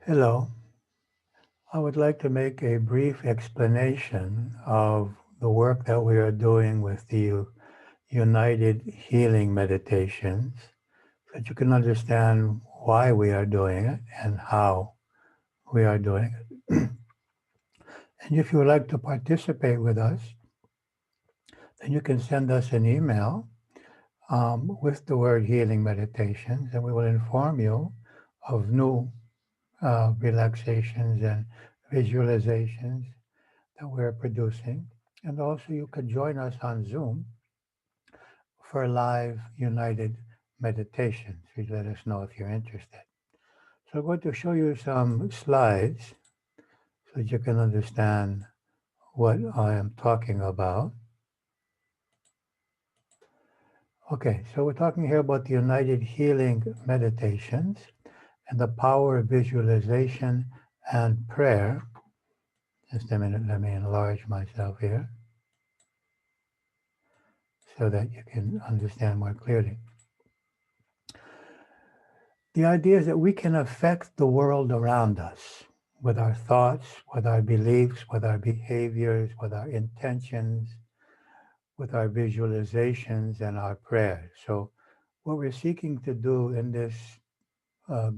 Hello. I would like to make a brief explanation of the work that we are doing with the United Healing Meditations, so that you can understand why we are doing it and how we are doing it. And if you would like to participate with us, then you can send us an email with the word healing meditations, and we will inform you of new relaxations and visualizations that we're producing. And also you could join us on Zoom for live united meditations. Please let us know if you're interested. So I'm going to show you some slides so that you can understand what I am talking about. Okay, so we're talking here about the United Healing Meditations and the power of visualization and prayer. Just a minute, let me enlarge myself here so that you can understand more clearly. The idea is that we can affect the world around us with our thoughts, with our beliefs, with our behaviors, with our intentions, with our visualizations and our prayers. So what we're seeking to do in this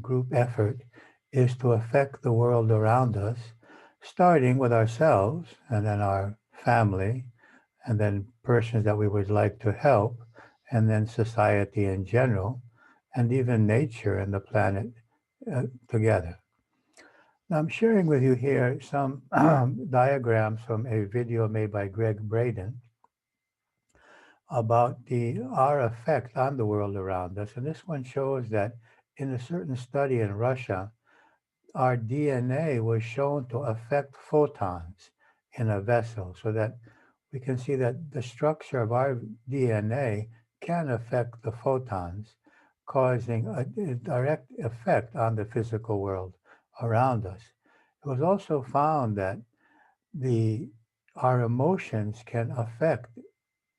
group effort is to affect the world around us, starting with ourselves and then our family, and then persons that we would like to help, and then society in general, and even nature and the planet together. Now, I'm sharing with you here some diagrams from a video made by Greg Braden about our effect on the world around us. And this one shows that in a certain study in Russia, our DNA was shown to affect photons in a vessel, so that we can see that the structure of our DNA can affect the photons, causing a direct effect on the physical world around us. It was also found that our emotions can affect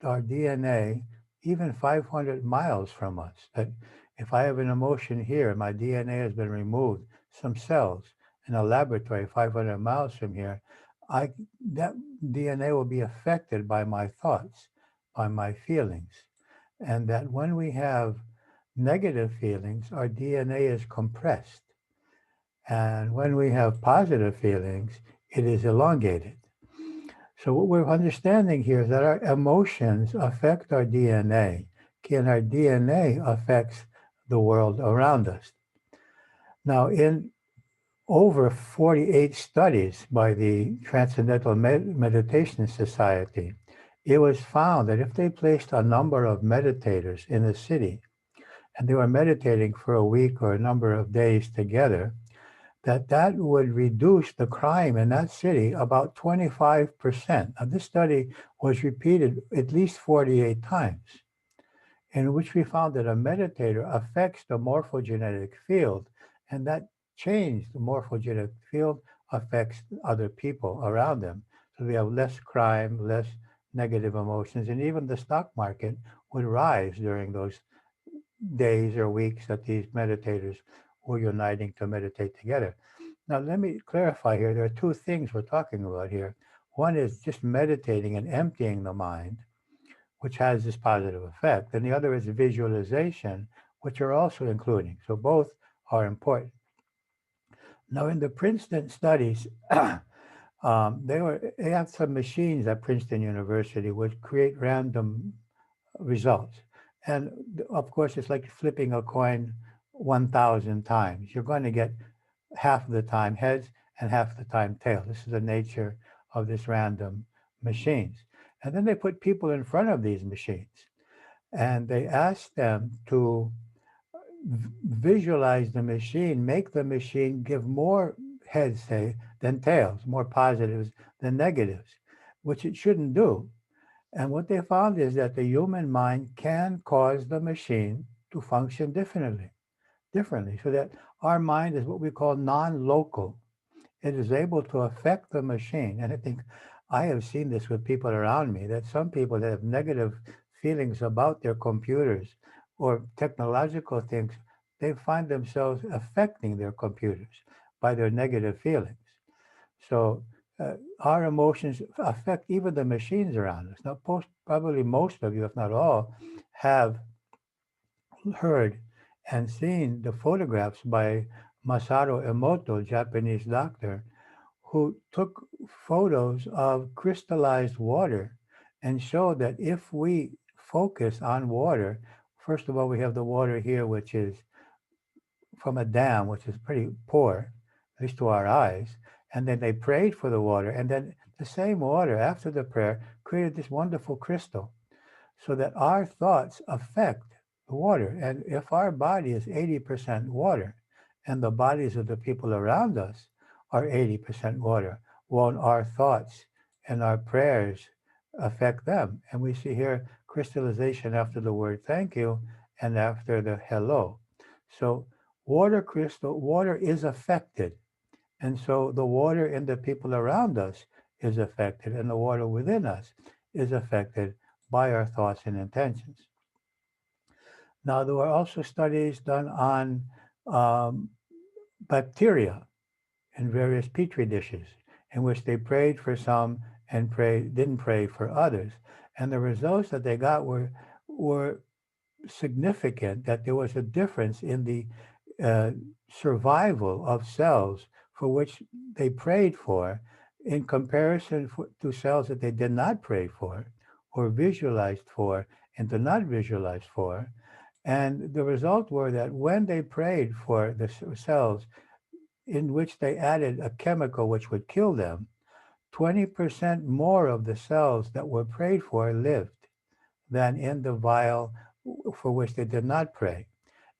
our DNA even 500 miles from us. That if I have an emotion here, my DNA has been removed, some cells in a laboratory 500 miles from here, that DNA will be affected by my thoughts, by my feelings. And that when we have negative feelings, our DNA is compressed. And when we have positive feelings, it is elongated. So what we're understanding here is that our emotions affect our DNA, and our DNA affects the world around us. Now, in over 48 studies by the Transcendental Meditation Society, it was found that if they placed a number of meditators in a city, and they were meditating for a week or a number of days together, that would reduce the crime in that city about 25%. Now, this study was repeated at least 48 times, in which we found that a meditator affects the morphogenetic field, and that change, the morphogenetic field, affects other people around them. So we have less crime, less negative emotions, and even the stock market would rise during those days or weeks that these meditators were uniting to meditate together. Now, let me clarify here. There are two things we're talking about here. One is just meditating and emptying the mind, which has this positive effect. And the other is visualization, which are also including. So both are important. Now, in the Princeton studies, they have some machines at Princeton University which create random results. And of course, it's like flipping a coin 1,000 times. You're going to get half of the time heads and half the time tails. This is the nature of this random machines. And then they put people in front of these machines and they ask them to visualize the machine, make the machine give more heads, say, than tails, more positives than negatives, which it shouldn't do. And what they found is that the human mind can cause the machine to function differently, so that our mind is what we call non-local. It is able to affect the machine. And I think I have seen this with people around me, that some people that have negative feelings about their computers or technological things, they find themselves affecting their computers. by their negative feelings. So our emotions affect even the machines around us. Now, probably most of you, if not all, have heard and seen the photographs by Masaru Emoto, Japanese doctor, who took photos of crystallized water and showed that if we focus on water, first of all, we have the water here, which is from a dam, which is pretty poor, at least to our eyes. And then they prayed for the water. And then the same water, after the prayer, created this wonderful crystal so that our thoughts affect the water. And if our body is 80% water and the bodies of the people around us are 80% water, won't our thoughts and our prayers affect them? And we see here crystallization after the word thank you and after the hello. So water is affected. And so the water in the people around us is affected, and the water within us is affected by our thoughts and intentions. Now, there were also studies done on bacteria in various petri dishes, in which they prayed for some and didn't pray for others. And the results that they got were significant, that there was a difference in the uh, survival of cells for which they prayed for in comparison to cells that they did not pray for or visualized for and did not visualize for. And the result were that when they prayed for the cells in which they added a chemical which would kill them, 20% more of the cells that were prayed for lived than in the vial for which they did not pray.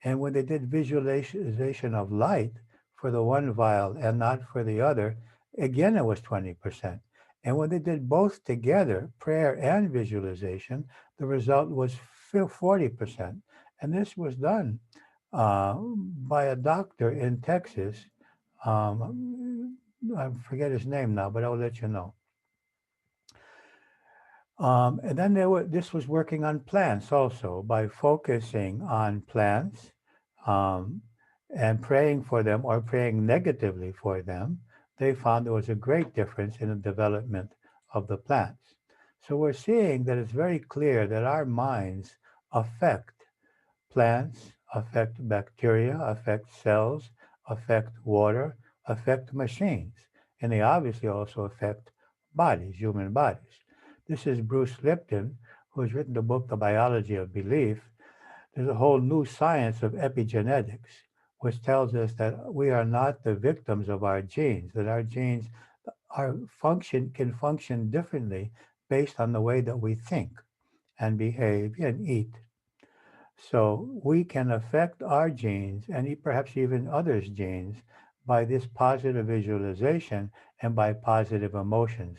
And when they did visualization of light for the one vial and not for the other, again it was 20%. And when they did both together, prayer and visualization, the result was 40%. And this was done by a doctor in Texas. I forget his name now, but I'll let you know. And then this was working on plants also by focusing on plants um, and praying for them or praying negatively for them. They found there was a great difference in the development of the plants. So we're seeing that it's very clear that our minds affect plants, affect bacteria, affect cells, affect water, affect machines, and they obviously also affect bodies, human bodies. This is Bruce Lipton, who has written the book, The Biology of Belief. There's a whole new science of epigenetics, which tells us that we are not the victims of our genes, that our genes can function differently based on the way that we think and behave and eat. So we can affect our genes and perhaps even others' genes by this positive visualization and by positive emotions.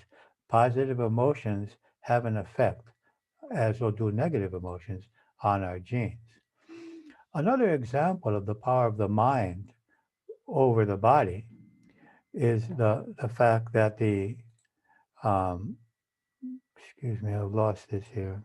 Positive emotions have an effect, as will do negative emotions, on our genes. Another example of the power of the mind over the body is the fact that um, excuse me, I've lost this here.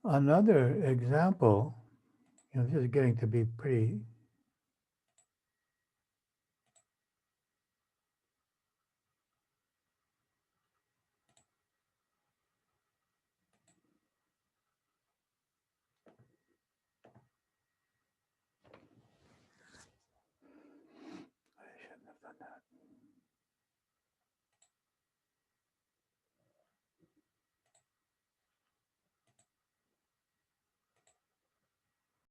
Another example, this is getting to be pretty